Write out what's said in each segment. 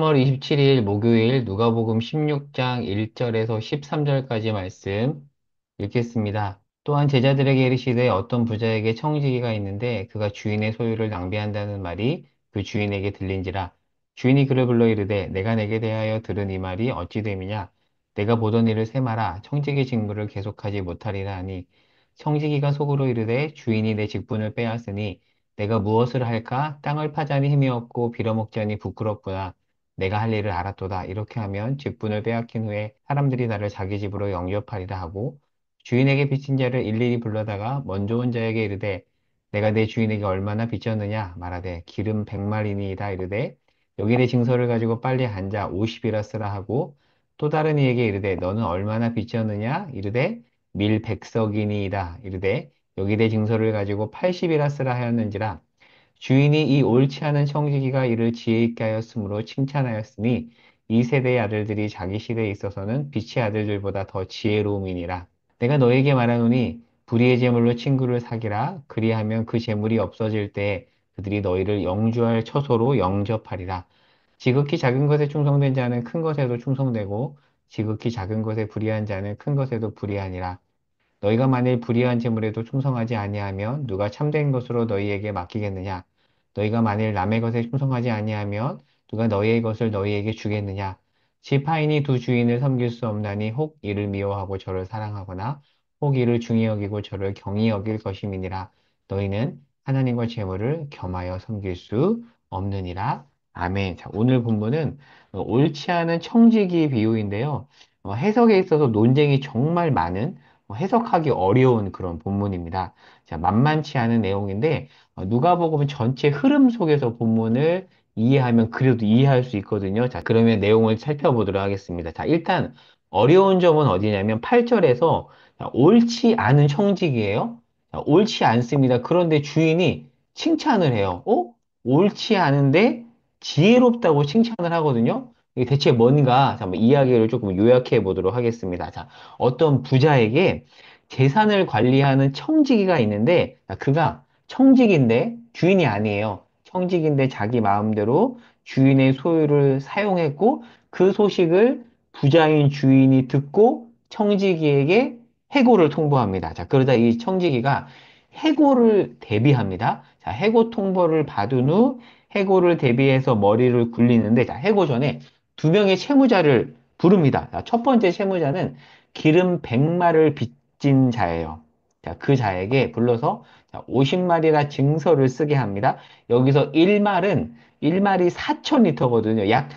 3월 27일 목요일 누가복음 16장 1절에서 13절까지 말씀 읽겠습니다. 또한 제자들에게 이르시되 어떤 부자에게 청지기가 있는데 그가 주인의 소유를 낭비한다는 말이 그 주인에게 들린지라. 주인이 그를 불러 이르되 내가 내게 대하여 들은 이 말이 어찌 됨이냐. 내가 보던 일을 세마라. 청지기 직무를 계속하지 못하리라 하니 청지기가 속으로 이르되 주인이 내 직분을 빼앗으니 내가 무엇을 할까? 땅을 파자니 힘이 없고 빌어먹자니 부끄럽구나. 내가 할 일을 알았도다. 이렇게 하면 직분을 빼앗긴 후에 사람들이 나를 자기 집으로 영접하리라 하고 주인에게 빚진 자를 일일이 불러다가 먼저 온 자에게 이르되 내가 내 주인에게 얼마나 빚졌느냐 말하되 기름 100마리니이다 이르되 여기 내 증서를 가지고 빨리 앉아 50이라 쓰라 하고 또 다른 이에게 이르되 너는 얼마나 빚졌느냐 이르되 밀 100석이니이다 이르되 여기 내 증서를 가지고 80이라 쓰라 하였는지라. 주인이 이 옳지 않은 청지기가 이를 지혜 있게 하였으므로 칭찬하였으니 이 세대의 아들들이 자기 시대에 있어서는 빛의 아들들보다 더 지혜로움이니라. 내가 너에게 말하노니 불의의 제물로 친구를 사기라. 그리하면 그 제물이 없어질 때 그들이 너희를 영주할 처소로 영접하리라. 지극히 작은 것에 충성된 자는 큰 것에도 충성되고 지극히 작은 것에 불의한 자는 큰 것에도 불의하니라. 너희가 만일 불의한 제물에도 충성하지 아니하면 누가 참된 것으로 너희에게 맡기겠느냐? 너희가 만일 남의 것에 충성하지 아니하면 누가 너희의 것을 너희에게 주겠느냐? 지파인이 두 주인을 섬길 수 없나니 혹 이를 미워하고 저를 사랑하거나 혹 이를 중히 여기고 저를 경히 여길 것임이니라. 너희는 하나님과 재물을 겸하여 섬길 수 없느니라. 아멘. 자, 오늘 본문은 옳지 않은 청지기 비유인데요. 해석에 있어서 논쟁이 정말 많은 해석하기 어려운 그런 본문입니다. 자, 만만치 않은 내용인데 누가복음 전체 흐름 속에서 본문을 이해하면 그래도 이해할 수 있거든요. 자, 그러면 내용을 살펴보도록 하겠습니다. 자, 일단 어려운 점은 어디냐면 8절에서 옳지 않은 청직이에요. 자, 옳지 않습니다. 그런데 주인이 칭찬을 해요. 옳지 않은데 지혜롭다고 칭찬을 하거든요. 이게 대체 뭔가 자, 한번 이야기를 조금 요약해 보도록 하겠습니다. 자, 어떤 부자에게 재산을 관리하는 청지기가 있는데 그가 청직인데 주인이 아니에요. 청직인데 자기 마음대로 주인의 소유를 사용했고 그 소식을 부자인 주인이 듣고 청지기에게 해고를 통보합니다. 자, 그러다 이 청지기가 해고를 대비합니다. 자, 해고 통보를 받은 후 해고를 대비해서 머리를 굴리는데 자, 해고 전에 두 명의 채무자를 부릅니다. 자, 첫 번째 채무자는 기름 100마를 빚진 자예요. 자, 그 자에게 불러서 50마리라 증서를 쓰게 합니다. 여기서 1말이 4,000리터거든요. 약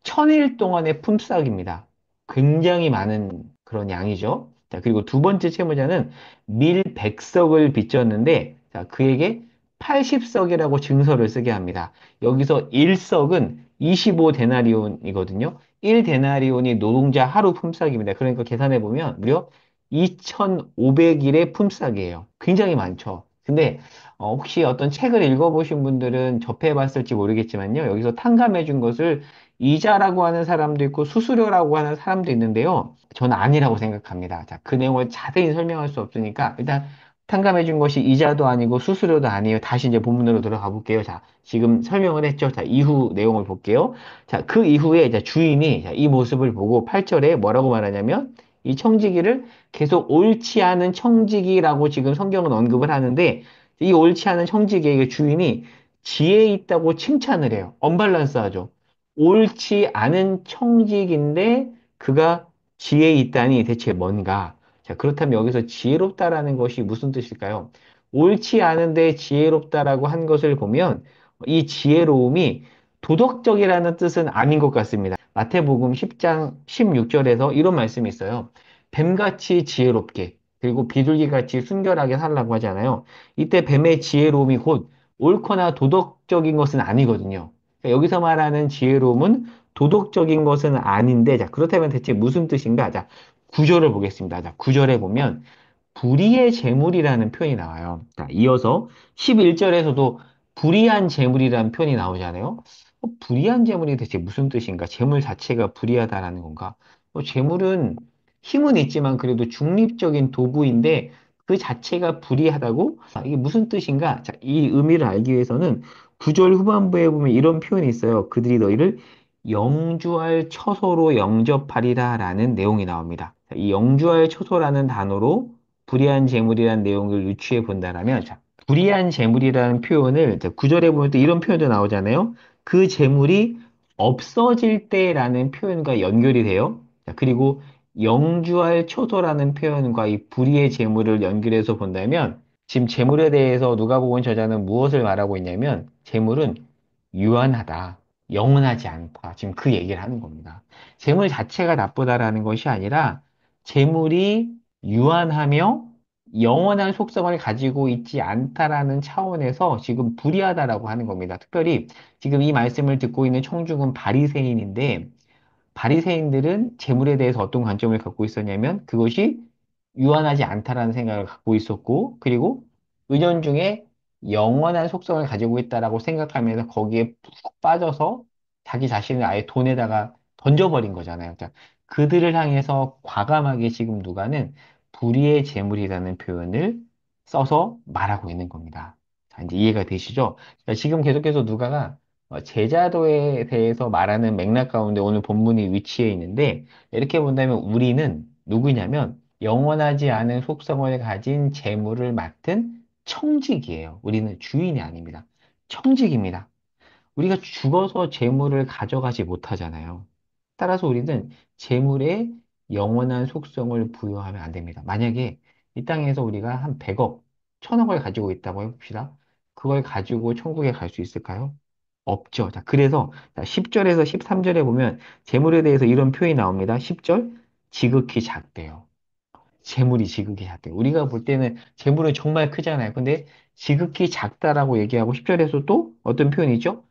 1000일 동안의 품삯입니다. 굉장히 많은 그런 양이죠. 자, 그리고 두 번째 채무자는 밀 100석을 빚졌는데, 자, 그에게 80석이라고 증서를 쓰게 합니다. 여기서 1석은 25데나리온이거든요. 1데나리온이 노동자 하루 품삯입니다. 그러니까 계산해 보면 무려 2,500일의 품삯이에요. 굉장히 많죠. 근데 혹시 어떤 책을 읽어보신 분들은 접해봤을지 모르겠지만요. 여기서 탕감해 준 것을 이자라고 하는 사람도 있고 수수료라고 하는 사람도 있는데요. 저는 아니라고 생각합니다. 자, 그 내용을 자세히 설명할 수 없으니까 일단 탕감해 준 것이 이자도 아니고 수수료도 아니에요. 다시 이제 본문으로 들어가 볼게요. 자, 지금 설명을 했죠. 자, 이후 내용을 볼게요. 자, 그 이후에 이제 주인이 이 모습을 보고 8절에 뭐라고 말하냐면 이 청지기를 계속 옳지 않은 청지기라고 지금 성경은 언급을 하는데 이 옳지 않은 청지기의 주인이 지혜 있다고 칭찬을 해요. 언밸런스하죠. 옳지 않은 청직인데 그가 지혜 있다니 대체 뭔가? 자, 그렇다면 여기서 지혜롭다라는 것이 무슨 뜻일까요? 옳지 않은데 지혜롭다라고 한 것을 보면 이 지혜로움이 도덕적이라는 뜻은 아닌 것 같습니다. 마태복음 10장 16절에서 이런 말씀이 있어요. 뱀같이 지혜롭게 그리고 비둘기같이 순결하게 살라고 하잖아요. 이때 뱀의 지혜로움이 곧 옳거나 도덕적인 것은 아니거든요. 그러니까 여기서 말하는 지혜로움은 도덕적인 것은 아닌데, 자, 그렇다면 대체 무슨 뜻인가? 자, 구절을 보겠습니다. 자, 구절에 보면 불의의 재물이라는 표현이 나와요. 자, 이어서 11절에서도 불의한 재물이라는 표현이 나오잖아요. 불의한 재물이 대체 무슨 뜻인가? 재물 자체가 불의하다라는 건가? 재물은 힘은 있지만 그래도 중립적인 도구인데 그 자체가 불의하다고? 이게 무슨 뜻인가? 자, 이 의미를 알기 위해서는 9절 후반부에 보면 이런 표현이 있어요. 그들이 너희를 영주할 처소로 영접하리라라는 내용이 나옵니다. 이 영주할 처소라는 단어로 불이한 재물이라는 내용을 유추해 본다라면, 자, 불이한 재물이라는 표현을 자, 구절에 보면 또 이런 표현도 나오잖아요. 그 재물이 없어질 때라는 표현과 연결이 돼요. 자, 그리고 영주할 처소라는 표현과 이 불의의 재물을 연결해서 본다면, 지금 재물에 대해서 누가복음 저자는 무엇을 말하고 있냐면, 재물은 유한하다. 영원하지 않다. 지금 그 얘기를 하는 겁니다. 재물 자체가 나쁘다라는 것이 아니라 재물이 유한하며 영원한 속성을 가지고 있지 않다라는 차원에서 지금 불이하다라고 하는 겁니다. 특별히 지금 이 말씀을 듣고 있는 청중은 바리새인인데 바리새인들은 재물에 대해서 어떤 관점을 갖고 있었냐면 그것이 유한하지 않다라는 생각을 갖고 있었고 그리고 은연중에 영원한 속성을 가지고 있다라고 생각하면서 거기에 푹 빠져서 자기 자신을 아예 돈에다가 던져버린 거잖아요. 그러니까 그들을 향해서 과감하게 지금 누가는 불의의 재물이라는 표현을 써서 말하고 있는 겁니다. 자, 이제 이해가 되시죠? 자, 지금 계속해서 누가가 제자도에 대해서 말하는 맥락 가운데 오늘 본문이 위치해 있는데, 이렇게 본다면 우리는 누구냐면, 영원하지 않은 속성을 가진 재물을 맡은 청직이에요. 우리는 주인이 아닙니다. 청직입니다. 우리가 죽어서 재물을 가져가지 못하잖아요. 따라서 우리는 재물에 영원한 속성을 부여하면 안 됩니다. 만약에 이 땅에서 우리가 한 100억, 1000억을 가지고 있다고 해봅시다. 그걸 가지고 천국에 갈 수 있을까요? 없죠. 자, 그래서 10절에서 13절에 보면 재물에 대해서 이런 표현이 나옵니다. 10절, 지극히 작대요. 재물이 지극히 작대요. 우리가 볼 때는 재물은 정말 크잖아요. 근데 지극히 작다라고 얘기하고 10절에서 또 어떤 표현이죠?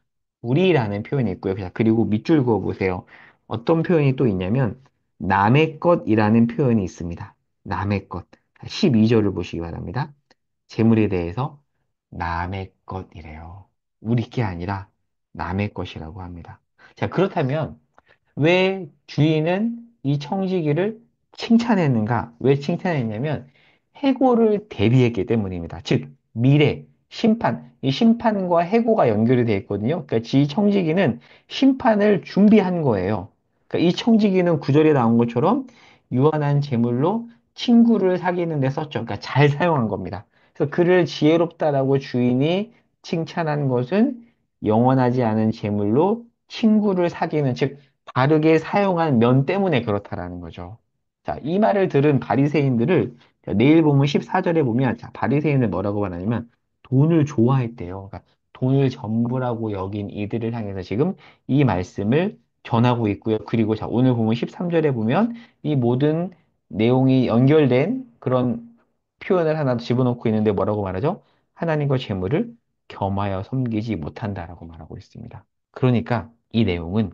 우리라는 표현이 있고요. 자, 그리고 밑줄 그어 보세요. 어떤 표현이 또 있냐면 남의 것이라는 표현이 있습니다. 남의 것. 12절을 보시기 바랍니다. 재물에 대해서 남의 것이래요. 우리 게 아니라 남의 것이라고 합니다. 자, 그렇다면 왜 주인은 이 청지기를 칭찬했는가? 왜 칭찬했냐면 해고를 대비했기 때문입니다. 즉, 미래, 심판, 이 심판과 해고가 연결이 되어 있거든요. 그러니까 이 청지기는 심판을 준비한 거예요. 그러니까 이 청지기는 구절에 나온 것처럼 유한한 재물로 친구를 사귀는 데 썼죠. 그러니까 잘 사용한 겁니다. 그래서 그를 지혜롭다라고 주인이 칭찬한 것은 영원하지 않은 재물로 친구를 사귀는, 즉 바르게 사용한 면 때문에 그렇다라는 거죠. 자, 이 말을 들은 바리새인들을 자, 내일 보면 14절에 보면 자, 바리새인을 뭐라고 말하냐면 돈을 좋아했대요. 그러니까 돈을 전부라고 여긴 이들을 향해서 지금 이 말씀을 전하고 있고요. 그리고 자, 오늘 보면 13절에 보면 이 모든 내용이 연결된 그런 표현을 하나 집어넣고 있는데 뭐라고 말하죠? 하나님과 재물을 겸하여 섬기지 못한다라고 말하고 있습니다. 그러니까 이 내용은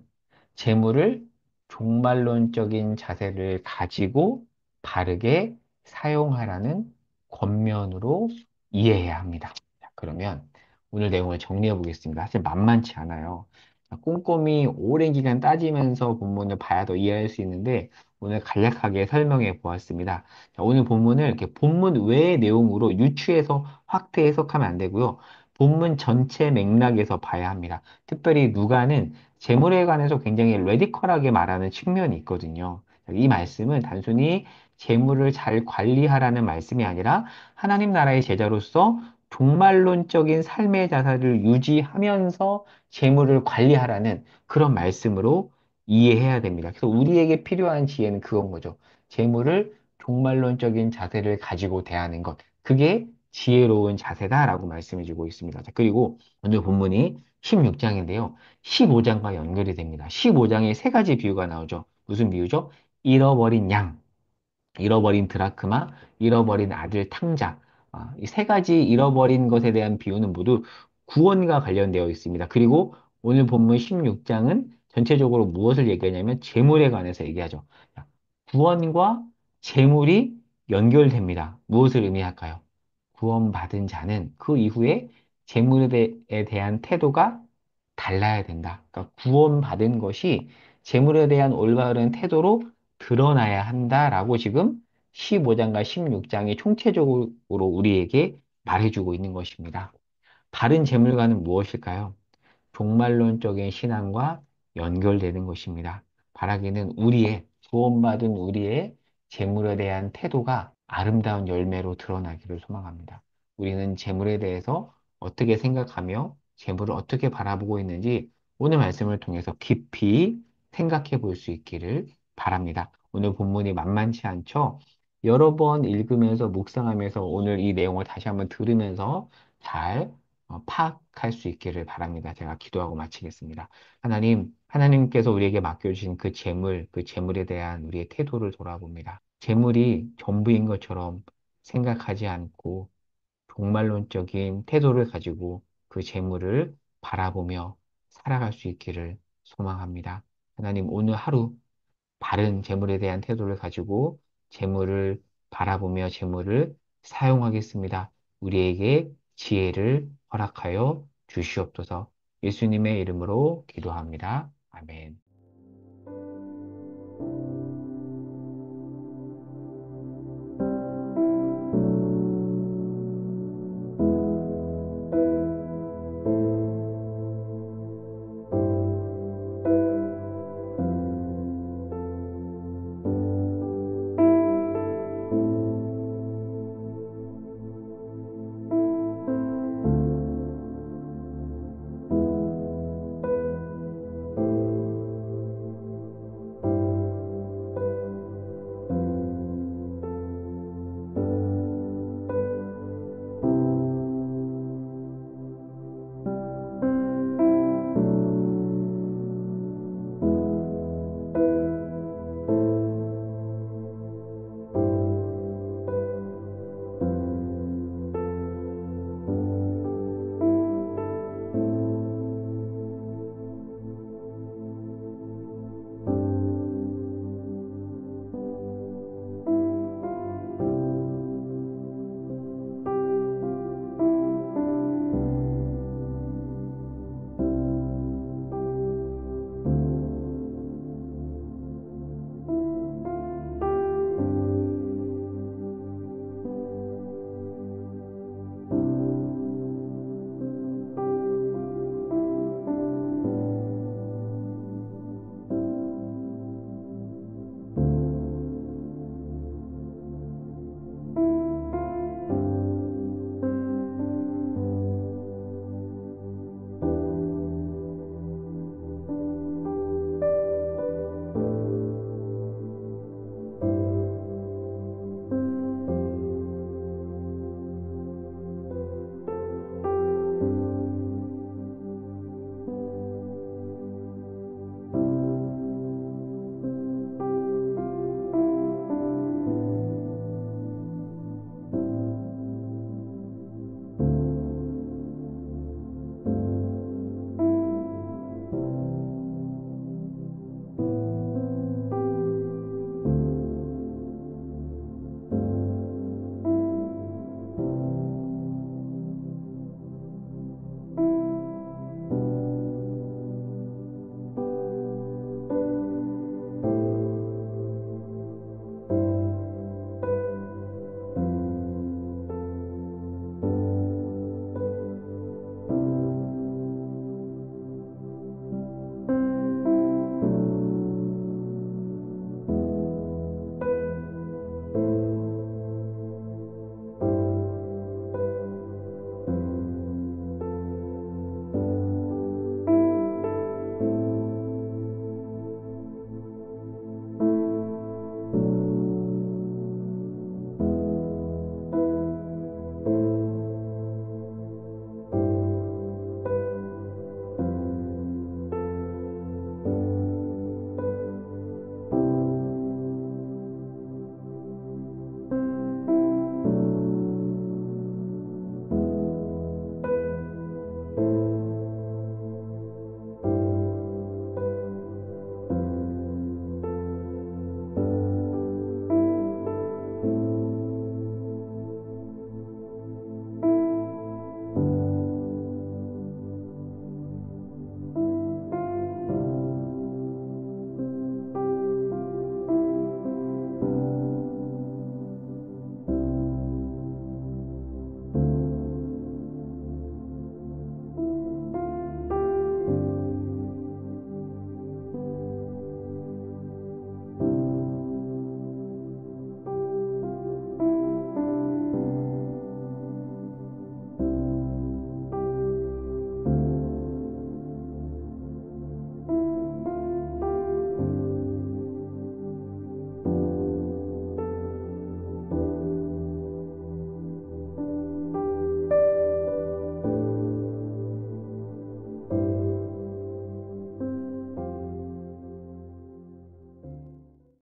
재물을 종말론적인 자세를 가지고 바르게 사용하라는 권면으로 이해해야 합니다. 자, 그러면 오늘 내용을 정리해 보겠습니다. 사실 만만치 않아요. 자, 꼼꼼히 오랜 기간 따지면서 본문을 봐야 더 이해할 수 있는데 오늘 간략하게 설명해 보았습니다. 자, 오늘 본문을 이렇게 본문 외의 내용으로 유추해서 확대 해석하면 안 되고요. 본문 전체 맥락에서 봐야 합니다. 특별히 누가는 재물에 관해서 굉장히 레디컬하게 말하는 측면이 있거든요. 이 말씀은 단순히 재물을 잘 관리하라는 말씀이 아니라 하나님 나라의 제자로서 종말론적인 삶의 자세를 유지하면서 재물을 관리하라는 그런 말씀으로 이해해야 됩니다. 그래서 우리에게 필요한 지혜는 그건 거죠. 재물을 종말론적인 자세를 가지고 대하는 것. 그게 지혜로운 자세다라고 말씀해주고 있습니다. 자, 그리고 오늘 본문이 16장인데요. 15장과 연결이 됩니다. 15장에 세 가지 비유가 나오죠. 무슨 비유죠? 잃어버린 양, 잃어버린 드라크마, 잃어버린 아들 탕자. 이 세 가지 잃어버린 것에 대한 비유는 모두 구원과 관련되어 있습니다. 그리고 오늘 본문 16장은 전체적으로 무엇을 얘기하냐면 재물에 관해서 얘기하죠. 자, 구원과 재물이 연결됩니다. 무엇을 의미할까요? 구원받은 자는 그 이후에 재물에 대한 태도가 달라야 된다. 그러니까 구원받은 것이 재물에 대한 올바른 태도로 드러나야 한다라고 지금 15장과 16장이 총체적으로 우리에게 말해주고 있는 것입니다. 바른 재물가는 무엇일까요? 종말론적인 신앙과 연결되는 것입니다. 바라기는 우리의, 구원받은 우리의 재물에 대한 태도가 아름다운 열매로 드러나기를 소망합니다. 우리는 재물에 대해서 어떻게 생각하며 재물을 어떻게 바라보고 있는지 오늘 말씀을 통해서 깊이 생각해 볼 수 있기를 바랍니다. 오늘 본문이 만만치 않죠? 여러 번 읽으면서 묵상하면서 오늘 이 내용을 다시 한번 들으면서 잘 파악할 수 있기를 바랍니다. 제가 기도하고 마치겠습니다. 하나님께서 우리에게 맡겨주신 그 재물, 그 재물에 대한 우리의 태도를 돌아봅니다. 재물이 전부인 것처럼 생각하지 않고 종말론적인 태도를 가지고 그 재물을 바라보며 살아갈 수 있기를 소망합니다. 하나님, 오늘 하루 바른 재물에 대한 태도를 가지고 재물을 바라보며 재물을 사용하겠습니다. 우리에게 지혜를 허락하여 주시옵소서. 예수님의 이름으로 기도합니다. 아멘.